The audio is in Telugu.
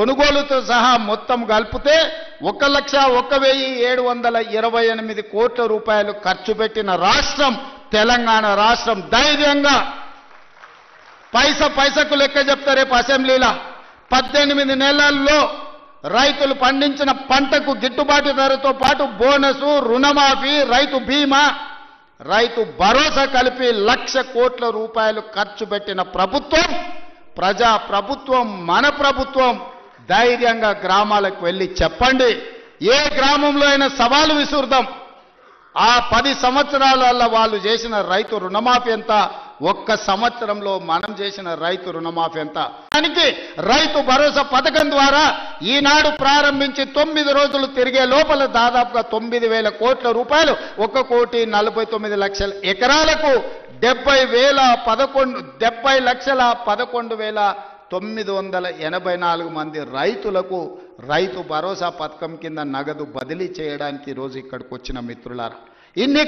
కొనుగోలుతో సహా మొత్తం కలిపితే 1,01,728 కోట్ల రూపాయలు ఖర్చు పెట్టిన రాష్ట్రం తెలంగాణ రాష్ట్రం. ధైర్యంగా పైసకు లెక్క చెప్తా రేపు అసెంబ్లీలో. 18 నెలల్లో రైతులు పండించిన పంటకు గిట్టుబాటు ధరతో పాటు బోనసు, రుణమాఫీ, రైతు బీమా, రైతు భరోసా కలిపి 1,00,000 కోట్ల రూపాయలు ఖర్చు పెట్టిన ప్రభుత్వం, ప్రజా ప్రభుత్వం, మన ప్రభుత్వం. ధైర్యంగా గ్రామాలకు వెళ్ళి చెప్పండి. ఏ గ్రామంలో అయినా సవాలు విసురుదాం. ఆ 10 సంవత్సరాలలో వాళ్ళు చేసిన రైతు రుణమాఫీ ఎంత, ఒక్క సంవత్సరంలో మనం చేసిన రైతు రుణమాఫీ ఎంత. దానికి రైతు భరోసా పథకం ద్వారా ఈనాడు ప్రారంభించి 9 రోజులు తిరిగే లోపల దాదాపుగా 9,000 కోట్ల రూపాయలు 1,49,00,000 ఎకరాలకు 70,11,984 మంది రైతులకు రైతు భరోసా పథకం కింద నగదు బదిలీ చేయడానికి ఈరోజు ఇక్కడికి వచ్చిన మిత్రులారా. ఇన్ని